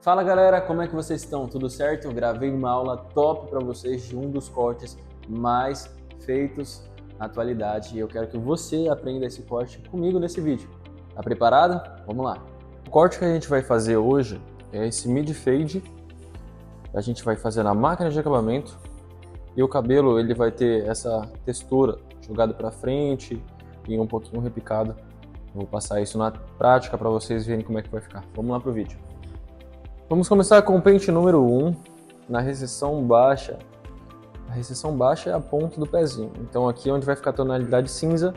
Fala galera, como é que vocês estão? Tudo certo? Eu gravei uma aula top para vocês de um dos cortes mais feitos na atualidade e eu quero que você aprenda esse corte comigo nesse vídeo. Tá preparado? Vamos lá! O corte que a gente vai fazer hoje é esse mid fade. A gente vai fazer na máquina de acabamento e o cabelo ele vai ter essa textura jogada para frente e um pouquinho repicado. Vou passar isso na prática para vocês verem como é que vai ficar. Vamos lá pro vídeo. Vamos começar com o pente número 1, na recessão baixa. A recessão baixa é a ponta do pezinho. Então aqui onde vai ficar a tonalidade cinza,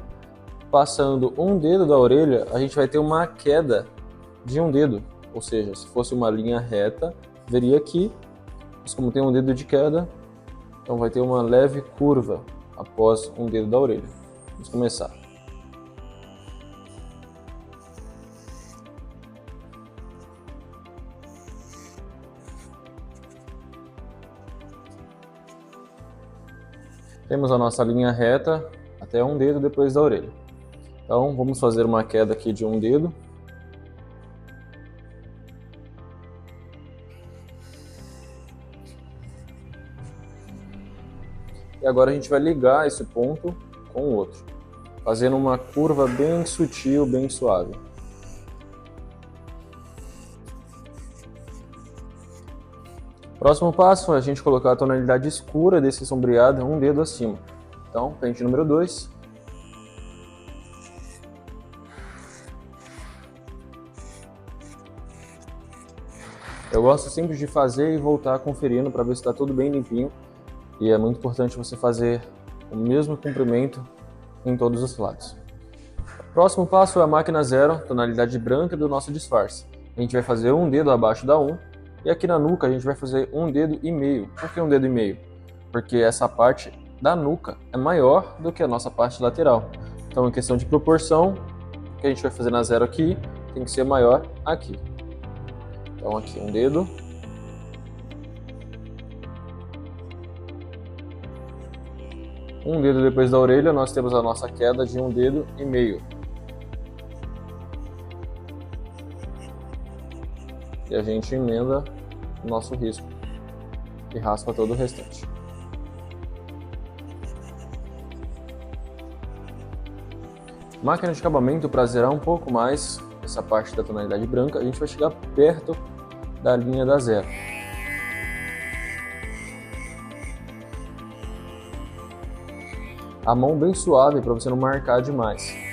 passando um dedo da orelha, a gente vai ter uma queda de um dedo. Ou seja, se fosse uma linha reta, veria aqui, mas como tem um dedo de queda, então vai ter uma leve curva após um dedo da orelha. Vamos começar. Temos a nossa linha reta até um dedo depois da orelha. Então vamos fazer uma queda aqui de um dedo. E agora a gente vai ligar esse ponto com o outro, fazendo uma curva bem sutil, bem suave. Próximo passo é a gente colocar a tonalidade escura desse sombreado um dedo acima. Então, pente número 2. Eu gosto sempre de fazer e voltar conferindo para ver se está tudo bem limpinho. E é muito importante você fazer o mesmo comprimento em todos os lados. Próximo passo é a máquina 0, tonalidade branca do nosso disfarce. A gente vai fazer um dedo abaixo da 1. E aqui na nuca a gente vai fazer um dedo e meio. Por que um dedo e meio? Porque essa parte da nuca é maior do que a nossa parte lateral. Então, em questão de proporção, o que a gente vai fazer na 0 aqui tem que ser maior aqui. Então, aqui um dedo. Um dedo depois da orelha, nós temos a nossa queda de um dedo e meio. E a gente emenda o nosso risco e raspa todo o restante. Máquina de acabamento, para zerar um pouco mais essa parte da tonalidade branca, a gente vai chegar perto da linha da 0. A mão bem suave para você não marcar demais.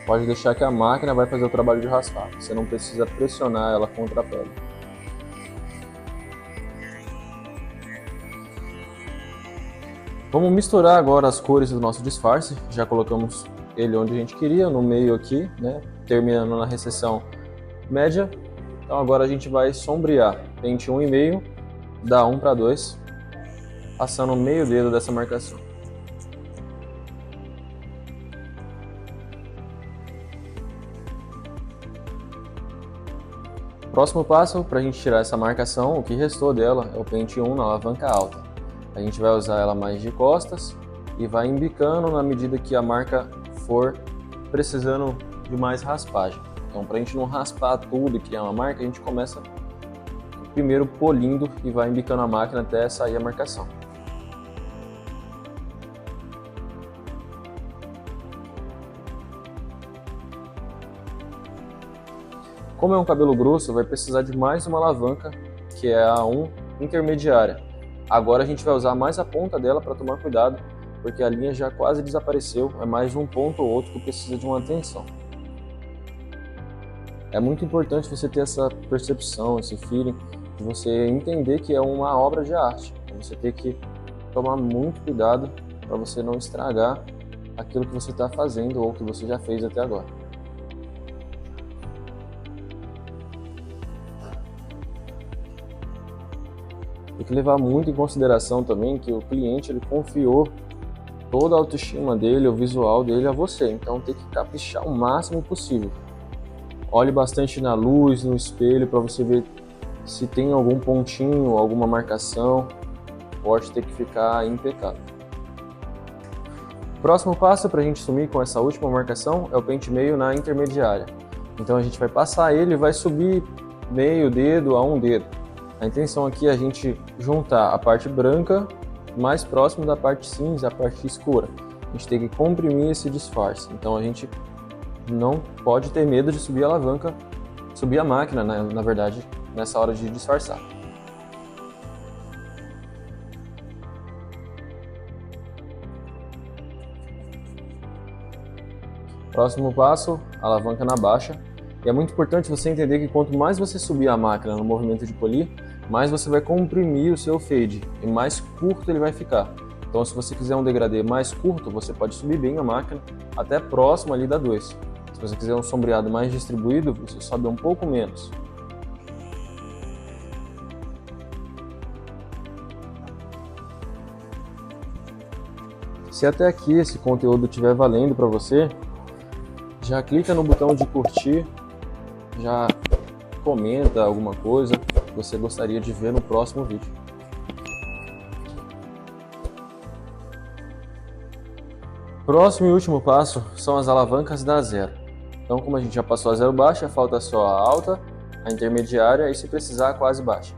Pode deixar que a máquina vai fazer o trabalho de raspar. Você não precisa pressionar ela contra a pele. Vamos misturar agora as cores do nosso disfarce. Já colocamos ele onde a gente queria, no meio aqui, né? Terminando na recessão média. Então agora a gente vai sombrear. Pente 1,5, dá 1 para 2, passando o meio dedo dessa marcação. Próximo passo, para a gente tirar essa marcação, o que restou dela é o pente 1 na alavanca alta. A gente vai usar ela mais de costas e vai embicando na medida que a marca for precisando de mais raspagem. Então, para a gente não raspar tudo e criar uma marca, a gente começa primeiro polindo e vai embicando a máquina até sair a marcação. Como é um cabelo grosso, vai precisar de mais uma alavanca, que é a 1 intermediária. Agora a gente vai usar mais a ponta dela para tomar cuidado, porque a linha já quase desapareceu, é mais um ponto ou outro que precisa de uma atenção. É muito importante você ter essa percepção, esse feeling, de você entender que é uma obra de arte. Você tem que tomar muito cuidado para você não estragar aquilo que você está fazendo ou que você já fez até agora. Tem que levar muito em consideração também que o cliente ele confiou toda a autoestima dele, o visual dele a você. Então tem que caprichar o máximo possível. Olhe bastante na luz, no espelho, para você ver se tem algum pontinho, alguma marcação. Pode ter que ficar impecável. Próximo passo para a gente sumir com essa última marcação é o pente meio na intermediária. Então a gente vai passar ele e vai subir meio dedo a um dedo. A intenção aqui é a gente juntar a parte branca mais próximo da parte cinza, a parte escura. A gente tem que comprimir esse disfarce. Então a gente não pode ter medo de subir a alavanca, subir a máquina, né, na verdade, nessa hora de disfarçar. Próximo passo, alavanca na baixa. E é muito importante você entender que quanto mais você subir a máquina no movimento de polir, mais você vai comprimir o seu fade e mais curto ele vai ficar. Então, se você quiser um degradê mais curto, você pode subir bem a máquina até próximo ali da 2. Se você quiser um sombreado mais distribuído, você sobe um pouco menos. Se até aqui esse conteúdo estiver valendo para você, já clica no botão de curtir, já comenta alguma coisa que você gostaria de ver no próximo vídeo. Próximo e último passo são as alavancas da zero. Então, como a gente já passou a zero baixa, falta só a alta, a intermediária e, se precisar, a quase baixa.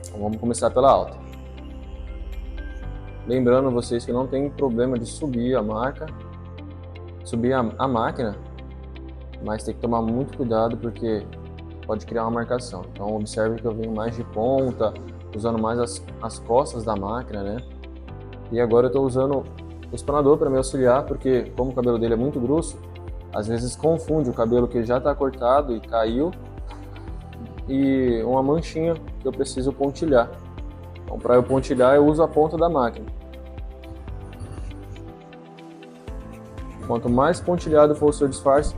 Então, vamos começar pela alta. Lembrando vocês que não tem problema de subir a máquina, mas tem que tomar muito cuidado porque pode criar uma marcação. Então observe que eu venho mais de ponta, usando mais as costas da máquina, né? E agora eu estou usando o espanador para me auxiliar, porque como o cabelo dele é muito grosso, às vezes confunde o cabelo que já está cortado e caiu e uma manchinha que eu preciso pontilhar. Então para eu pontilhar eu uso a ponta da máquina. Quanto mais pontilhado for o seu disfarce,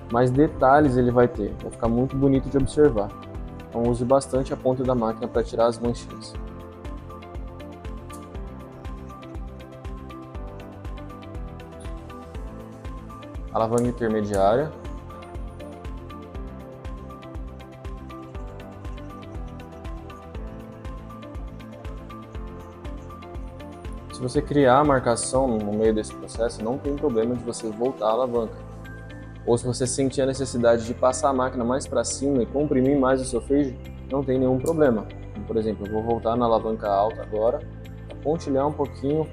mais detalhes ele vai ter, vai ficar muito bonito de observar. Então use bastante a ponta da máquina para tirar as manchinhas. Alavanca intermediária. Se você criar a marcação no meio desse processo, não tem problema de você voltar a alavanca. Ou se você sentir a necessidade de passar a máquina mais para cima e comprimir mais o seu fade, não tem nenhum problema. Por exemplo, eu vou voltar na alavanca alta agora, pontilhar um pouquinho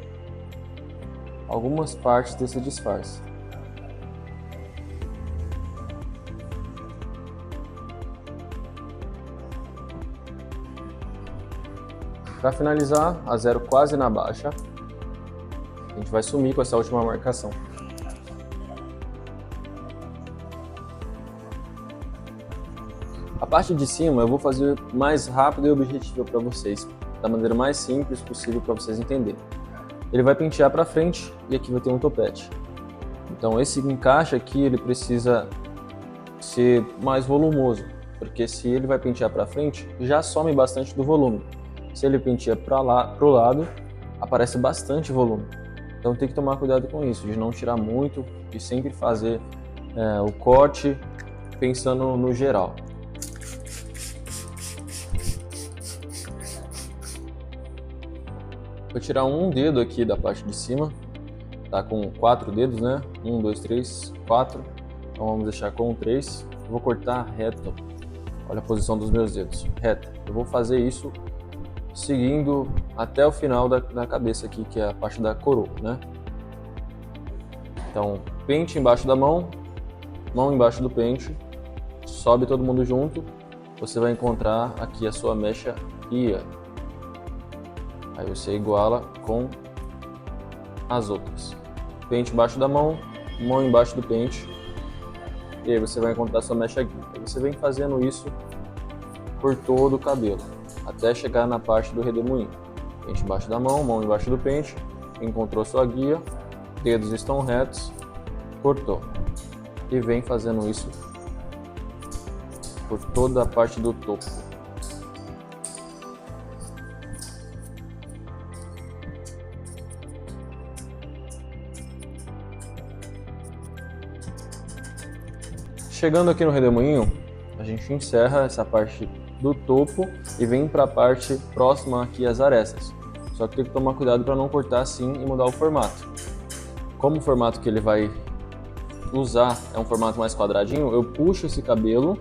algumas partes desse disfarce. Para finalizar, a zero quase na baixa, a gente vai sumir com essa última marcação. A parte de cima eu vou fazer mais rápido e objetivo para vocês, da maneira mais simples possível para vocês entenderem. Ele vai pentear para frente e aqui vai ter um topete. Então esse encaixe aqui ele precisa ser mais volumoso, porque se ele vai pentear para frente, já some bastante do volume. Se ele penteia para o lado, aparece bastante volume. Então tem que tomar cuidado com isso, de não tirar muito e sempre fazer o corte pensando no geral. Vou tirar um dedo aqui da parte de cima, tá com 4 dedos, né? 1, 2, 3, 4. Então vamos deixar com 3. Vou cortar reto. Olha a posição dos meus dedos, reto. Eu vou fazer isso seguindo até o final da cabeça aqui, que é a parte da coroa, né? Então, pente embaixo da mão embaixo do pente, sobe todo mundo junto. Você vai encontrar aqui a sua mecha guia. Aí você iguala com as outras. Pente embaixo da mão embaixo do pente. E aí você vai encontrar sua mecha guia. Aí você vem fazendo isso por todo o cabelo, até chegar na parte do redemoinho. Pente embaixo da mão embaixo do pente. Encontrou sua guia, dedos estão retos, cortou. E vem fazendo isso por toda a parte do topo. Chegando aqui no redemoinho, a gente encerra essa parte do topo e vem para a parte próxima aqui às arestas. Só que tem que tomar cuidado para não cortar assim e mudar o formato. Como o formato que ele vai usar um formato mais quadradinho, eu puxo esse cabelo,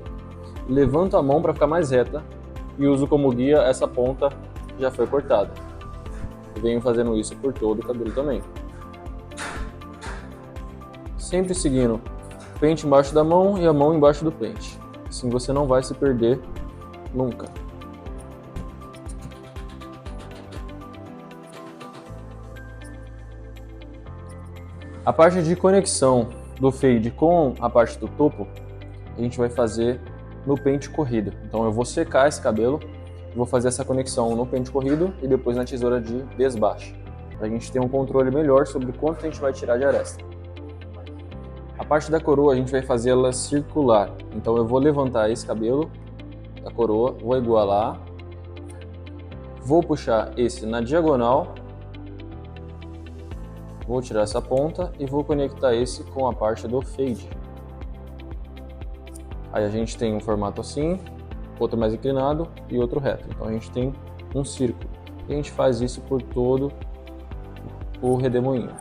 levanto a mão para ficar mais reta e uso como guia essa ponta que já foi cortada. Eu venho fazendo isso por todo o cabelo também. Sempre seguindo o pente embaixo da mão e a mão embaixo do pente. Assim você não vai se perder nunca. A parte de conexão do fade com a parte do topo, a gente vai fazer no pente corrido. Então eu vou secar esse cabelo, vou fazer essa conexão no pente corrido e depois na tesoura de desbaste, para a gente ter um controle melhor sobre quanto a gente vai tirar de aresta. A parte da coroa a gente vai fazer ela circular, então eu vou levantar esse cabelo da coroa, vou igualar, vou puxar esse na diagonal, vou tirar essa ponta e vou conectar esse com a parte do fade. Aí a gente tem um formato assim, outro mais inclinado e outro reto. Então a gente tem um círculo. E a gente faz isso por todo o redemoinho,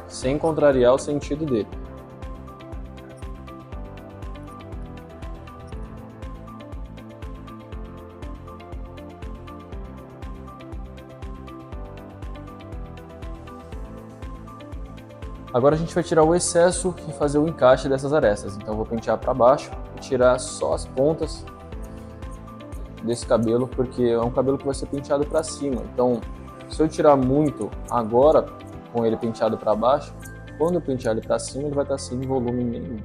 sem contrariar o sentido dele. Agora a gente vai tirar o excesso e fazer o encaixe dessas arestas. Então eu vou pentear para baixo e tirar só as pontas desse cabelo, porque é um cabelo que vai ser penteado para cima. Então, se eu tirar muito agora, com ele penteado para baixo, quando eu pentear ele para cima, ele vai estar sem volume nenhum.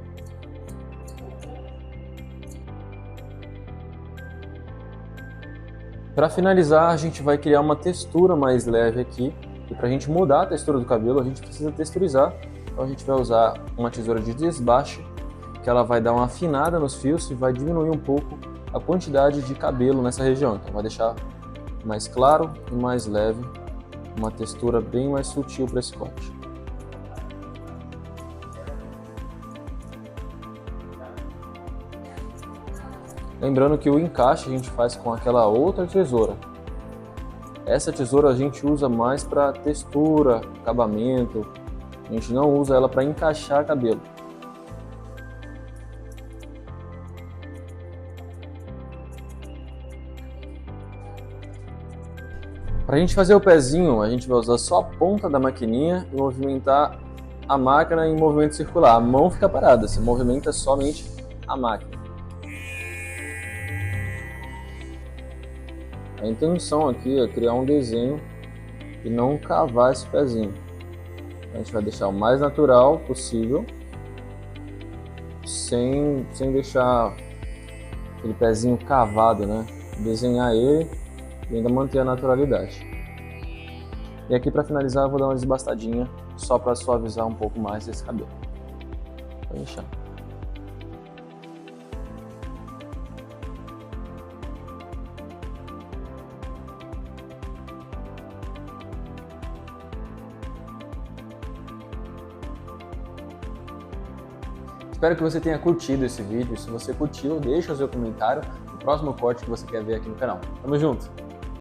Para finalizar, a gente vai criar uma textura mais leve aqui. E para a gente mudar a textura do cabelo, a gente precisa texturizar. Então a gente vai usar uma tesoura de desbaste, que ela vai dar uma afinada nos fios e vai diminuir um pouco a quantidade de cabelo nessa região. Então vai deixar mais claro e mais leve, uma textura bem mais sutil para esse corte. Lembrando que o encaixe a gente faz com aquela outra tesoura. Essa tesoura a gente usa mais para textura, acabamento, a gente não usa ela para encaixar cabelo. Para a gente fazer o pezinho, a gente vai usar só a ponta da maquininha e movimentar a máquina em movimento circular. A mão fica parada, se movimenta somente a máquina. A intenção aqui é criar um desenho e não cavar esse pezinho. A gente vai deixar o mais natural possível, sem deixar aquele pezinho cavado, né? Desenhar ele e ainda manter a naturalidade. E aqui para finalizar eu vou dar uma desbastadinha, só para suavizar um pouco mais esse cabelo. Vou inchar. Espero que você tenha curtido esse vídeo. Se você curtiu, deixa o seu comentário no próximo corte que você quer ver aqui no canal. Tamo junto!